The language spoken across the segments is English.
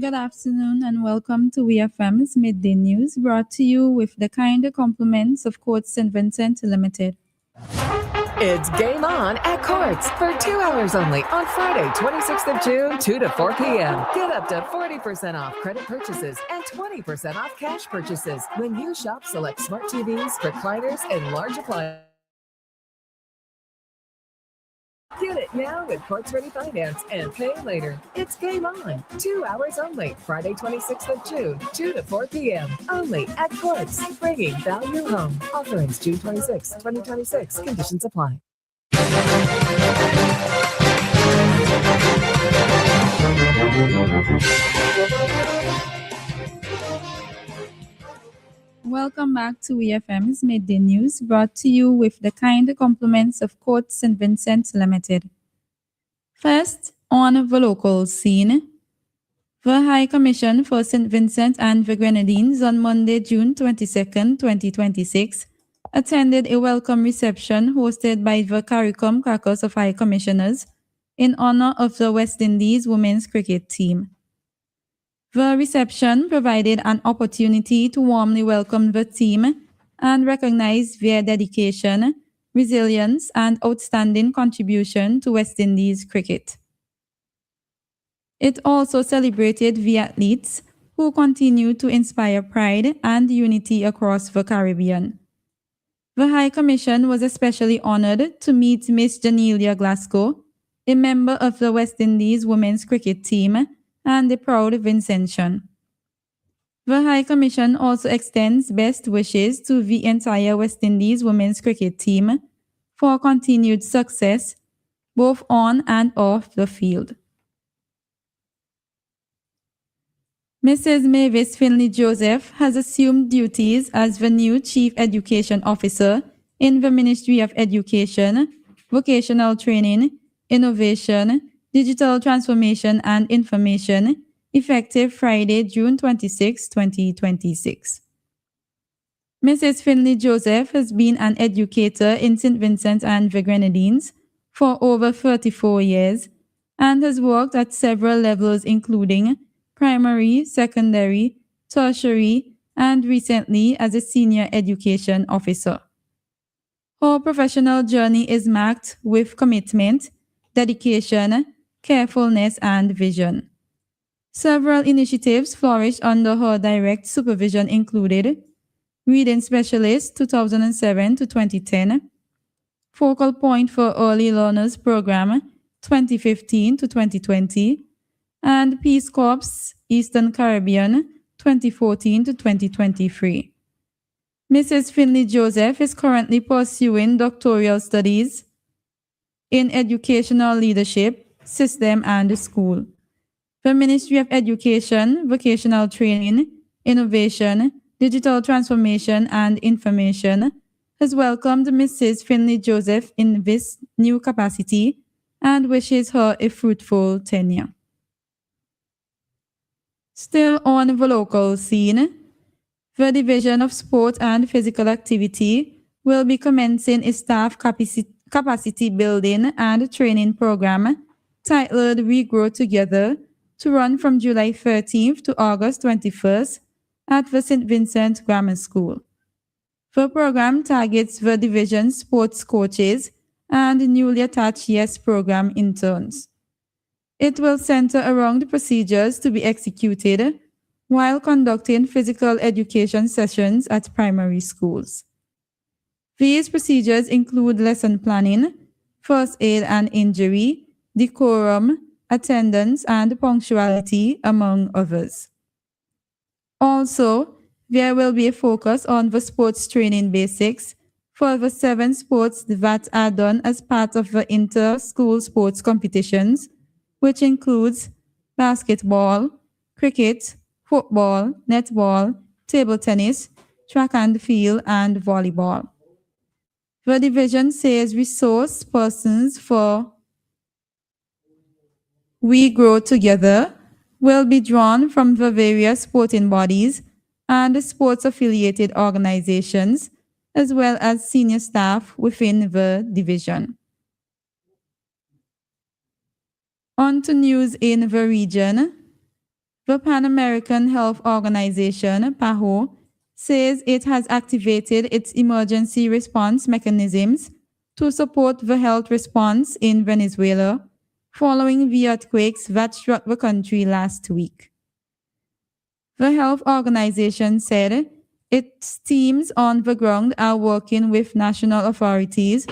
Good afternoon and welcome to WeFM's Midday News, brought to you with the kind compliments of Courts St. Vincent Limited. It's game on at Courts for 2 hours only on Friday, 26th of June, 2 to 4 p.m. Get up to 40% off credit purchases and 20% off cash purchases when you shop select smart TVs, recliners, and large appliances. Get it now with Courts Ready Finance and pay later. It's game on. 2 hours only. Friday, 26th of June, 2 to 4 p.m. Only at Courts. Bringing value home. Offer ends June 26, 2026. Conditions apply. Welcome back to WeFM's Midday News, brought to you with the kind compliments of Courts St. Vincent Limited. First, on the local scene, the High Commission for St. Vincent and the Grenadines on Monday, June 22, 2026, attended a welcome reception hosted by the CARICOM Caucus of High Commissioners in honor of the West Indies women's cricket team. The reception provided an opportunity to warmly welcome the team and recognize their dedication, resilience, and outstanding contribution to West Indies cricket. It also celebrated the athletes who continue to inspire pride and unity across the Caribbean. The High Commission was especially honored to meet Miss Janelia Glasgow, a member of the West Indies women's cricket team and a proud Vincentian. The High Commission also extends best wishes to the entire West Indies women's cricket team for continued success, both on and off the field. Mrs. Mavis Finley Joseph has assumed duties as the new Chief Education Officer in the Ministry of Education, Vocational Training, Innovation, Digital Transformation and Information, effective Friday, June 26, 2026. Mrs. Finley Joseph has been an educator in St. Vincent and the Grenadines for over 34 years and has worked at several levels including primary, secondary, tertiary, and recently as a senior education officer. Her professional journey is marked with commitment, dedication, carefulness, and vision. Several initiatives flourished under her direct supervision included Reading Specialist 2007 to 2010, Focal Point for Early Learners Program 2015 to 2020, and Peace Corps Eastern Caribbean 2014 to 2023. Mrs. Finley Joseph is currently pursuing doctoral studies in educational leadership, system, and school. The Ministry of Education, Vocational Training, Innovation, Digital Transformation, and Information has welcomed Mrs. Finley Joseph in this new capacity and wishes her a fruitful tenure. Still on the local scene, the Division of Sport and Physical Activity will be commencing a staff capacity building and training program titled We Grow Together to run from July 13th to August 21st at the St. Vincent Grammar School. The program targets the division sports coaches and newly attached YES program interns. It will center around the procedures to be executed while conducting physical education sessions at primary schools. These procedures include lesson planning, first aid and injury, decorum, attendance, and punctuality, among others. Also, there will be a focus on the sports training basics for the 7 sports that are done as part of the inter-school sports competitions, which includes basketball, cricket, football, netball, table tennis, track and field, and volleyball. The division says resource persons for We Grow Together will be drawn from the various sporting bodies and sports-affiliated organizations, as well as senior staff within the division. On to news in the region. The Pan American Health Organization, PAHO, says it has activated its emergency response mechanisms to support the health response in Venezuela following the earthquakes that struck the country last week. The health organization said its teams on the ground are working with national authorities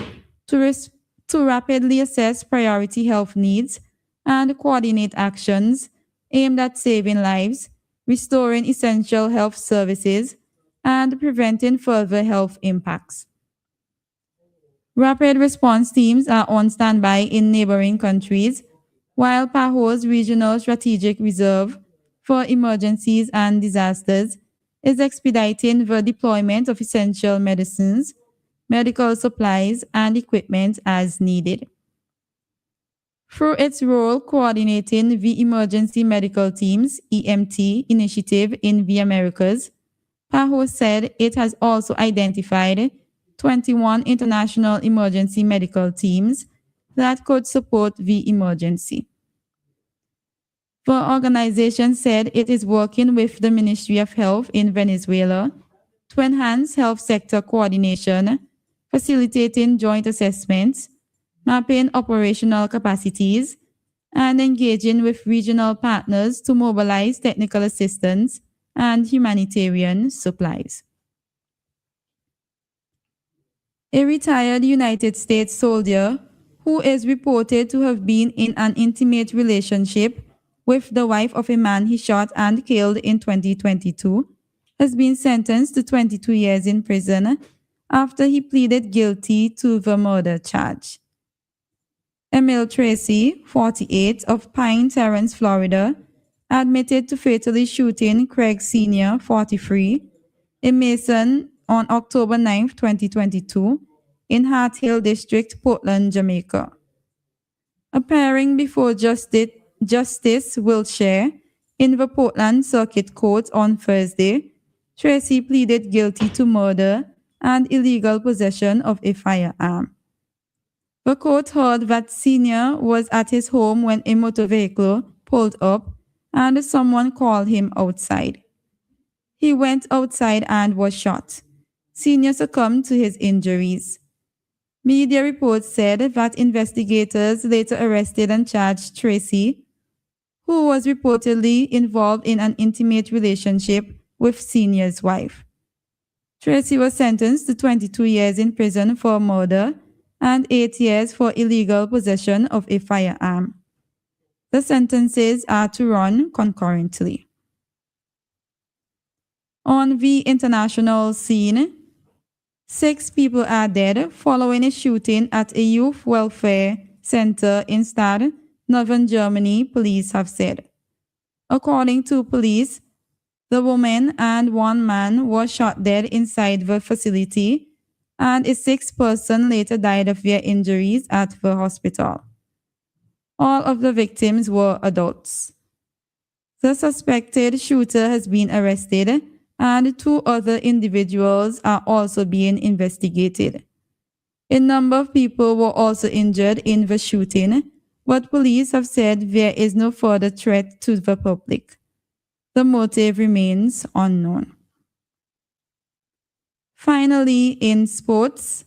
to rapidly assess priority health needs and coordinate actions aimed at saving lives, restoring essential health services, and preventing further health impacts. Rapid response teams are on standby in neighboring countries, while PAHO's Regional Strategic Reserve for Emergencies and Disasters is expediting the deployment of essential medicines, medical supplies, and equipment as needed. Through its role coordinating the Emergency Medical Teams (EMT) initiative in the Americas, PAHO said it has also identified 21 international emergency medical teams that could support the emergency. The organization said it is working with the Ministry of Health in Venezuela to enhance health sector coordination, facilitating joint assessments, mapping operational capacities, and engaging with regional partners to mobilize technical assistance and humanitarian supplies. A retired United States soldier who is reported to have been in an intimate relationship with the wife of a man he shot and killed in 2022 has been sentenced to 22 years in prison after he pleaded guilty to the murder charge. Emil Tracy, 48, of Pine Terrace, Florida, admitted to fatally shooting Craig Sr., 43, a Mason on October 9, 2022, in Hart Hill District, Portland, Jamaica. Appearing before Justice Wiltshire in the Portland Circuit Court on Thursday, Tracy pleaded guilty to murder and illegal possession of a firearm. The court heard that Senior was at his home when a motor vehicle pulled up and someone called him outside. He went outside and was shot. Senior succumbed to his injuries. Media reports said that investigators later arrested and charged Tracy, who was reportedly involved in an intimate relationship with Senior's wife. Tracy was sentenced to 22 years in prison for murder and 8 years for illegal possession of a firearm. The sentences are to run concurrently. On the international scene, 6 people are dead following a shooting at a youth welfare center in Stade, northern Germany, police have said. According to police, the woman and one man were shot dead inside the facility, and a 6th person later died of their injuries at the hospital. All of the victims were adults. The suspected shooter has been arrested, and 2 other individuals are also being investigated. A number of people were also injured in the shooting, but police have said there is no further threat to the public. The motive remains unknown. Finally, in sports,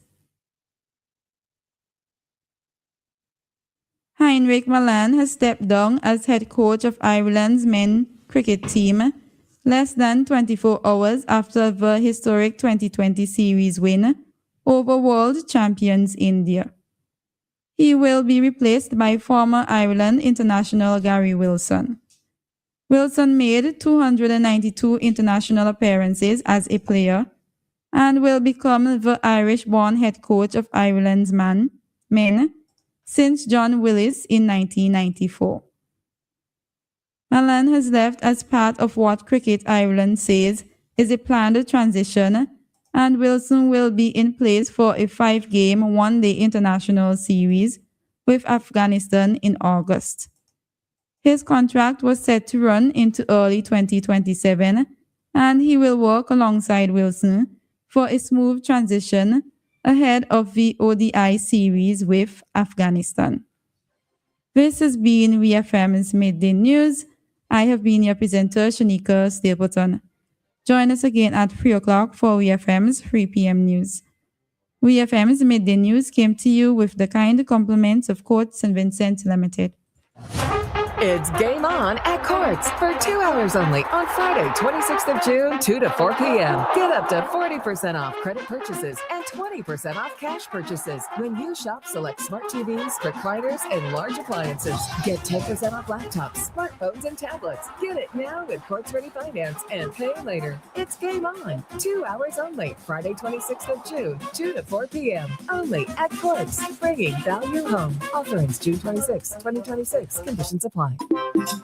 Heinrich Malan has stepped down as head coach of Ireland's men's cricket team less than 24 hours after the historic 2020 series win over world champions India. He will be replaced by former Ireland international Gary Wilson. Wilson made 292 international appearances as a player and will become the Irish-born head coach of Ireland's men since John Willis in 1994. Malan has left as part of what Cricket Ireland says is a planned transition, and Wilson will be in place for a 5-game one-day international series with Afghanistan in August. His contract was set to run into early 2027, and he will work alongside Wilson for a smooth transition ahead of the ODI series with Afghanistan. This has been VFM's Midday News. I have been your presenter, Shanika Stapleton. Join us again at 3 o'clock for WeFM's 3 p.m. news. WeFM's Midday News came to you with the kind compliments of Court St. Vincent Limited. It's Game On at Courts for 2 hours only on Friday, 26th of June, 2 to 4 p.m. Get up to 40% off credit purchases and 20% off cash purchases when you shop select smart TVs, recliners, and large appliances. Get 10% off laptops, smartphones, and tablets. Get it now with Courts Ready Finance and pay later. It's Game On, 2 hours only, Friday, 26th of June, 2 to 4 p.m. Only at Courts, bringing value home. Offer ends June 26, 2026. Conditions apply.